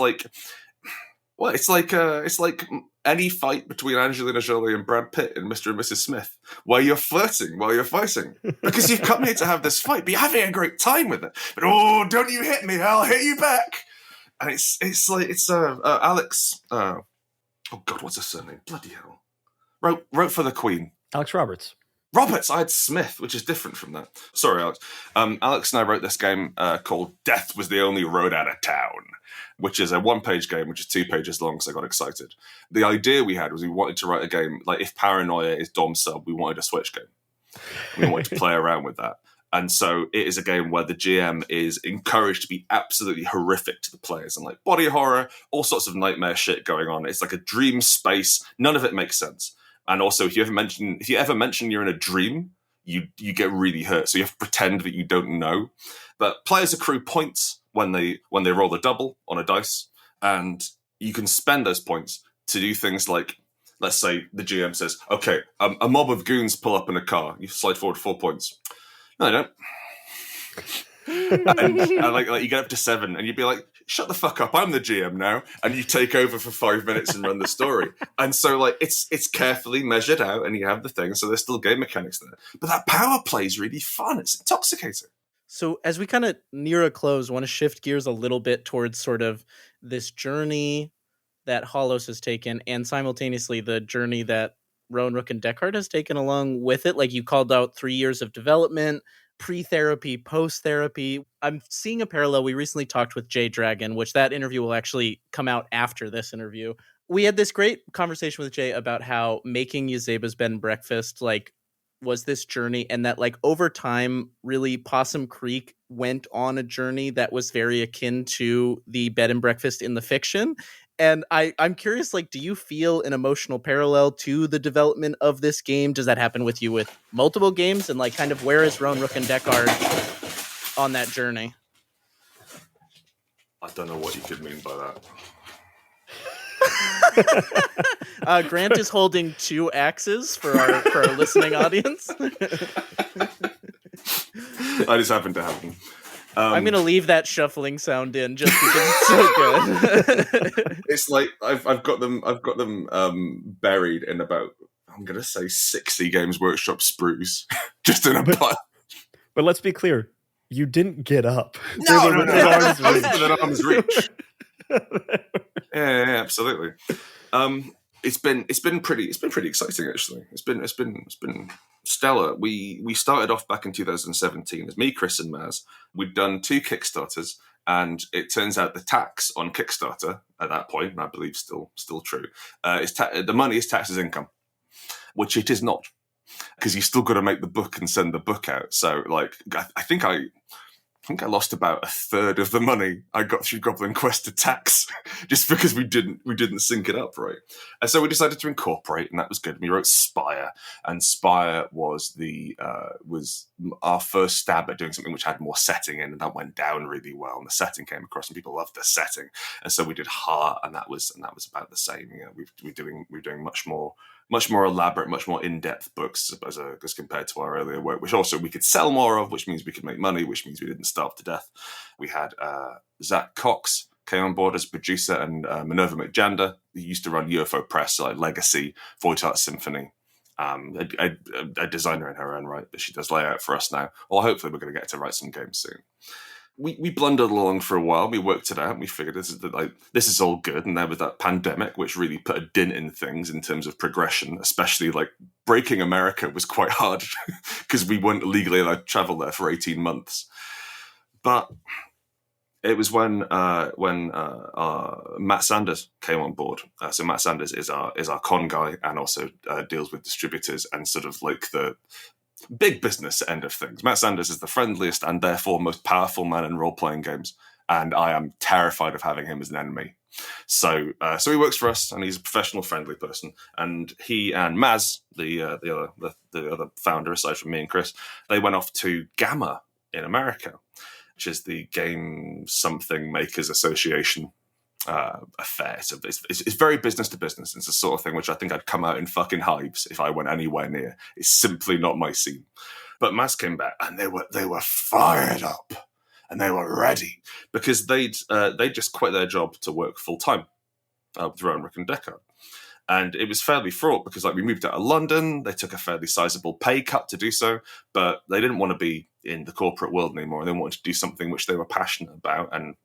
like any fight between Angelina Jolie and Brad Pitt in Mr. and Mrs. Smith, where you're flirting while you're fighting because you've come here to have this fight, but you're having a great time with it. But don't you hit me? I'll hit you back. And it's Alex. Oh God, what's her surname? Bloody hell! Wrote for the Queen. Alex Roberts. I had Smith, which is different from that. Sorry, Alex. Alex and I wrote this game called Death Was the Only Road Out of Town, which is a one-page game, which is 2 pages long, so I got excited. The idea we had was we wanted to write a game, like if Paranoia is Dom Sub, we wanted a Switch game. We wanted to play around with that. And so it is a game where the GM is encouraged to be absolutely horrific to the players and like body horror, all sorts of nightmare shit going on. It's like a dream space. None of it makes sense. And also, if you ever mention you're in a dream, you get really hurt. So you have to pretend that you don't know. But players accrue points when they roll the double on a dice, and you can spend those points to do things like, let's say the GM says, "Okay, a mob of goons pull up in a car. You slide forward 4 points." No, I don't. and like you get up to 7, and you'd be like, shut the fuck up, I'm the GM now, and you take over for 5 minutes and run the story. And so it's carefully measured out, and you have the thing, so there's still game mechanics there. But that power play is really fun. It's intoxicating. So as we kind of near a close, I want to shift gears a little bit towards sort of this journey that Hollows has taken, and simultaneously the journey that Rowan, Rook, and Decard has taken along with it. Like you called out 3 years of development, pre-therapy, post-therapy. I'm seeing a parallel. We recently talked with Jay Dragon, which that interview will actually come out after this interview. We had this great conversation with Jay about how making Yazeba's Bed and Breakfast was this journey, and that over time, really Possum Creek went on a journey that was very akin to the bed and breakfast in the fiction. And I'm curious, do you feel an emotional parallel to the development of this game? Does that happen with you with multiple games? And kind of where is Rowan, Rook, and Decard on that journey? I don't know what you could mean by that. Grant is holding 2 axes for our listening audience. I just happened to have them. I'm going to leave that shuffling sound in just because it's so good. It's like I've got them buried in about, I'm going to say 60 Games Workshop sprues just in a pile. But let's be clear, you didn't get up. No. Arm's reach. Yeah, absolutely. It's been pretty exciting actually. It's been stellar. We started off back in 2017 as me, Chris, and Maz. We'd done 2 Kickstarters, and it turns out the tax on Kickstarter at that point, and I believe still true, the money is taxed as income, which it is not, because you still got to make the book and send the book out. So I think I lost about a third of the money I got through Goblin Quest to tax just because we didn't sync it up right. And so we decided to incorporate, and that was good. We wrote Spire, and Spire was our first stab at doing something which had more setting in, and that went down really well. And the setting came across, and people loved the setting. And so we did Heart, and that was about the same. We're doing much more elaborate, much more in-depth books as compared to our earlier work, which also we could sell more of, which means we could make money, which means we didn't starve to death. We had Zach Cox came on board as producer, and Minerva McJander, who used to run UFO Press, so Legacy, Void Art Symphony, a designer in her own right, but she does layout for us now. Well, hopefully we're going to get to write some games soon. we blundered along for a while. We worked it out. We figured this is all good. And there was that pandemic, which really put a dent in things in terms of progression, especially like breaking America was quite hard because we weren't legally allowed to travel there for 18 months. But it was when Matt Sanders came on board. So Matt Sanders is our con guy and also deals with distributors and sort of like the big business end of things. Matt Sanders is the friendliest and therefore most powerful man in role-playing games, and I am terrified of having him as an enemy. So he works for us, and he's a professional, friendly person. And he and Maz, the other founder, aside from me and Chris, they went off to Gamma in America, which is the Game Something Makers Association affair. So it's very business to business. It's the sort of thing which I think I'd come out in fucking hives if I went anywhere near. It's simply not my scene. But Maz came back and they were fired up and they were ready because they'd just quit their job to work full time with Rowan, Rook Decard. And it was fairly fraught because we moved out of London. They took a fairly sizable pay cut to do so, but they didn't want to be in the corporate world anymore. They wanted to do something which they were passionate about and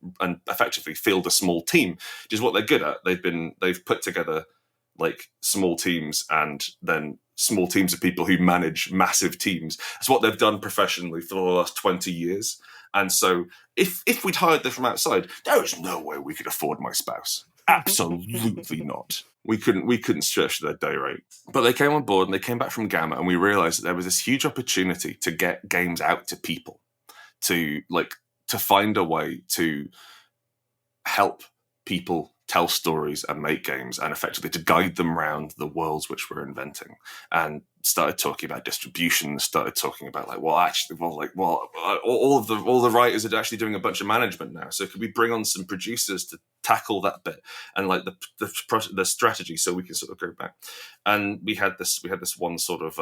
effectively field a small team, which is what they're good at. They've put together like small teams and then small teams of people who manage massive teams. That's what they've done professionally for the last 20 years. And so if we'd hired them from outside, there was no way we could afford my spouse. Absolutely not. We couldn't stretch their day rate. But they came on board and they came back from Gamma, and we realized that there was this huge opportunity to get games out to people, to find a way to help people tell stories and make games, and effectively to guide them around the worlds which we're inventing. And started talking about distribution, started talking about all the writers are actually doing a bunch of management now. So could we bring on some producers to tackle that bit and like the strategy, so we can sort of go back. And we had this one sort of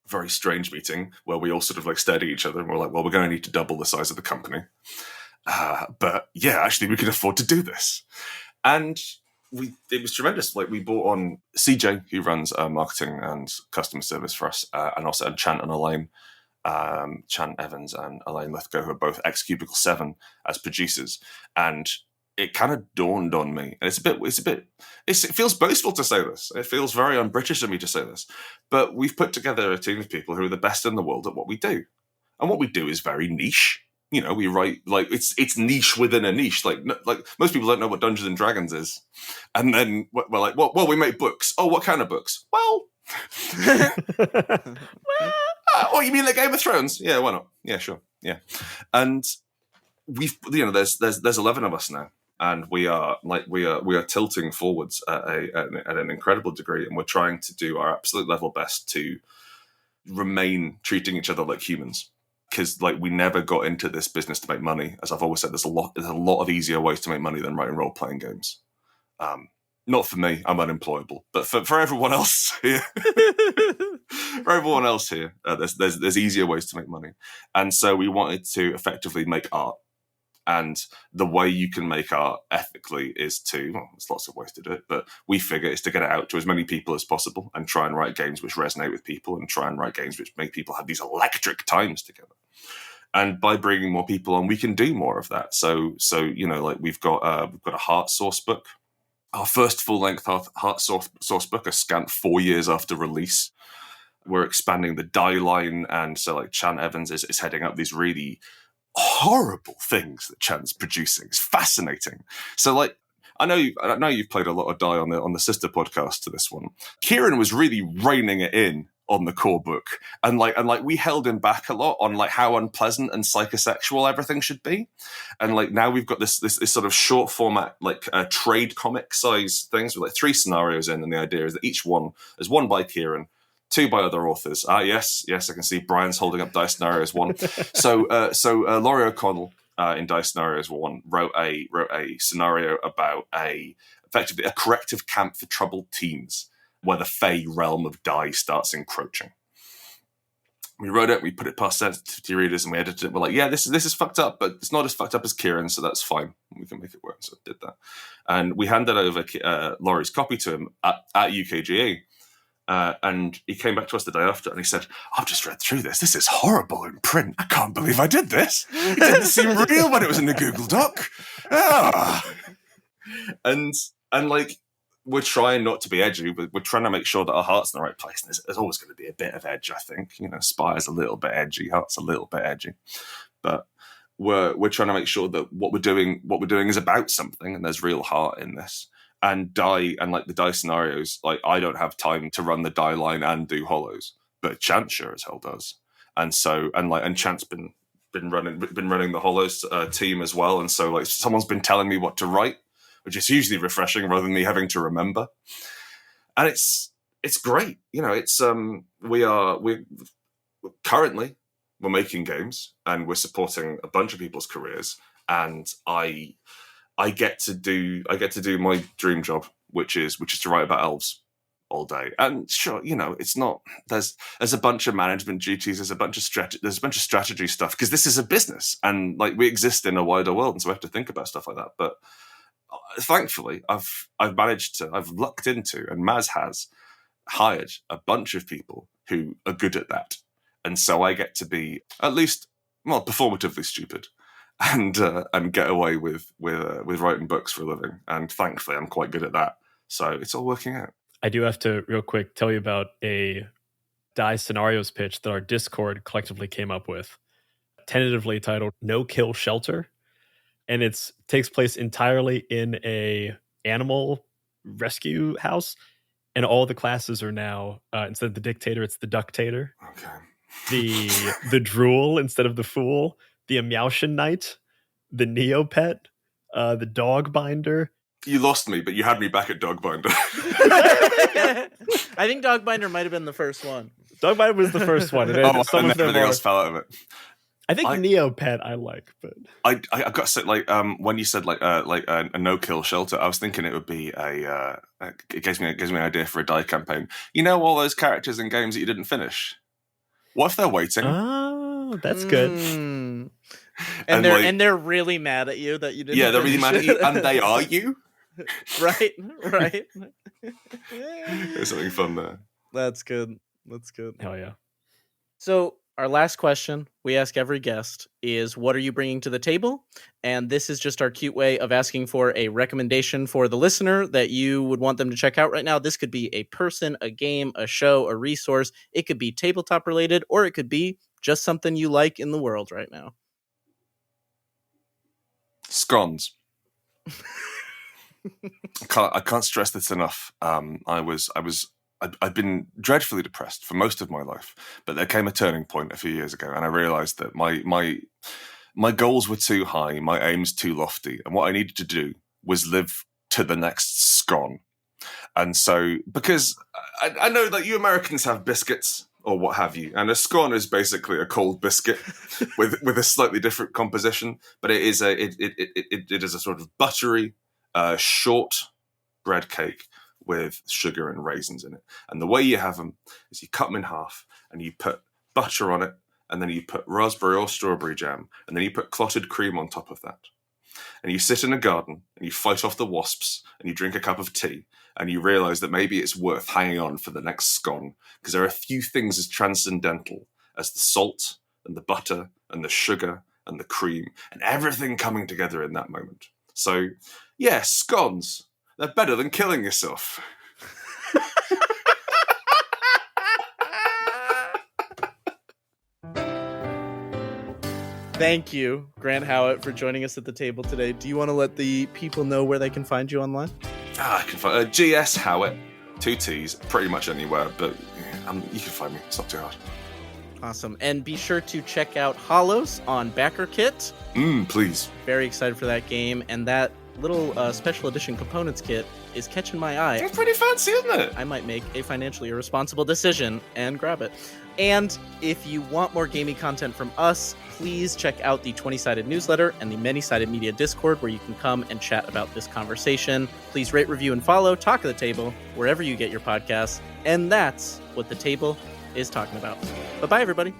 very strange meeting where we all sort of like stared at each other and we're like, well, we're going to need to double the size of the company. But yeah, actually we can afford to do this. And it was tremendous. Like we brought on CJ, who runs marketing and customer service for us, and also Chant and Elaine, Chant Evans and Elaine Lithgow, who are both ex-Cubicle 7 as producers. And it kind of dawned on me, and it feels boastful to say this. It feels very un-British of me to say this, but we've put together a team of people who are the best in the world at what we do, and what we do is very niche. You know, we write like it's niche within a niche. Like most people don't know what Dungeons and Dragons is, and then we're like, well, we make books. Oh, what kind of books? Well, what you mean like Game of Thrones? Yeah, why not? Yeah, sure, yeah. And there's 11 of us now, and we are tilting forwards at an incredible degree, and we're trying to do our absolute level best to remain treating each other like humans. Because we never got into this business to make money. As I've always said, there's a lot of easier ways to make money than writing role-playing games. Not for me, I'm unemployable. But for everyone else here, there's easier ways to make money. And so we wanted to effectively make art. And the way you can make art ethically is there's lots of ways to do it, but we figure is to get it out to as many people as possible and try and write games which resonate with people and try and write games which make people have these electric times together. And by bringing more people on, we can do more of that. So we've got a Heart source book, our first full-length Heart source book, a scant 4 years after release. We're expanding the die line, and so Chant Evans is heading up these really horrible things that Chant's producing. It's fascinating. So I know you've played a lot of Die on the sister podcast to this one. Kieran was really reining it in on the core book, and we held him back a lot on how unpleasant and psychosexual everything should be. And now we've got this sort of short format trade comic size things with 3 scenarios in, and the idea is that each one is one by Kieran, 2 by other authors. Yes, I can see Brian's holding up Dice Scenarios 1. So Laurie O'Connell in Dice Scenarios 1 wrote a scenario about effectively a corrective camp for troubled teens, where the Fey realm of Die starts encroaching. We wrote it, we put it past sensitivity readers, and we edited it. We're like, yeah, this is fucked up, but it's not as fucked up as Kieran, so that's fine. We can make it work. So I did that. And we handed over Laurie's copy to him at UKGA. And he came back to us the day after and he said, I've just read through this. This is horrible in print. I can't believe I did this. It didn't seem real when it was in the Google Doc. And like, we're trying not to be edgy, but we're trying to make sure that our heart's in the right place. And there's always going to be a bit of edge, I think. Spire's a little bit edgy, Heart's a little bit edgy. But we're trying to make sure that what we're doing is about something and there's real heart in this. And the die scenarios, like, I don't have time to run the die line and do hollows, but Chance sure as hell does. And so, and Chance been running the hollows team as well. And so, like, someone's been telling me what to write, which is hugely refreshing rather than me having to remember. And it's great. We're making games and we're supporting a bunch of people's careers. And I get to do my dream job, which is to write about elves all day. And sure, it's not, there's a bunch of management duties, there's a bunch of strategy stuff, because this is a business and, like, we exist in a wider world, and so we have to think about stuff like that. But thankfully, I've lucked into, and Maz has hired a bunch of people who are good at that, and so I get to be at least, well, performatively stupid, and get away with writing books for a living. And thankfully, I'm quite good at that, so it's all working out. I do have to real quick tell you about a die scenarios pitch that our Discord collectively came up with, tentatively titled "No Kill Shelter." And it takes place entirely in a animal rescue house, and all the classes are now instead of the dictator, it's the ductator. Okay. The drool instead of the fool, the Meowshin Knight, the Neopet, the dog binder. You lost me, but you had me back at dog binder. I think dog binder might have been the first one. Dog binder was the first one, and then some of them everything else fell out of it. I think Neopet I like, but I got to say, like, when you said like a no kill shelter, I was thinking it would be it gives me an idea for a die campaign. All those characters in games that you didn't finish. What if they're waiting? Oh, that's good. And they're really mad at you that you didn't. Yeah, they're really mad at you, and they are you. Right. There's something fun there. That's good. Hell yeah. So our last question we ask every guest is, what are you bringing to the table? And this is just our cute way of asking for a recommendation for the listener that you would want them to check out right now. This could be a person, a game, a show, a resource. It could be tabletop related, or it could be just something you like in the world right now. Scones. I can't stress this enough. I've been dreadfully depressed for most of my life, but there came a turning point a few years ago, and I realised that my goals were too high, my aims too lofty, and what I needed to do was live to the next scone. And so, because I know that you Americans have biscuits or what have you, and a scone is basically a cold biscuit with a slightly different composition, but it is a sort of buttery, short bread cake with sugar and raisins in it. And the way you have them is you cut them in half and you put butter on it, and then you put raspberry or strawberry jam, and then you put clotted cream on top of that. And you sit in a garden and you fight off the wasps and you drink a cup of tea, and you realize that maybe it's worth hanging on for the next scone, because there are a few things as transcendental as the salt and the butter and the sugar and the cream and everything coming together in that moment. So yeah, scones. They're better than killing yourself. Thank you, Grant Howitt, for joining us at the table today. Do you want to let the people know where they can find you online? I can find GS Howitt, 2 T's, pretty much anywhere, but you can find me. It's not too hard. Awesome. And be sure to check out Hollows on BackerKit. Please. Very excited for that game, and that little special edition components kit is catching my eye. It's pretty fancy, isn't it? I might make a financially irresponsible decision and grab it. And if you want more gaming content from us, please check out the 20-sided newsletter and the many-sided media Discord, where you can come and chat about this conversation. Please rate, review, and follow Talk of the Table wherever you get your podcasts. And that's what the table is talking about. Bye-bye, everybody.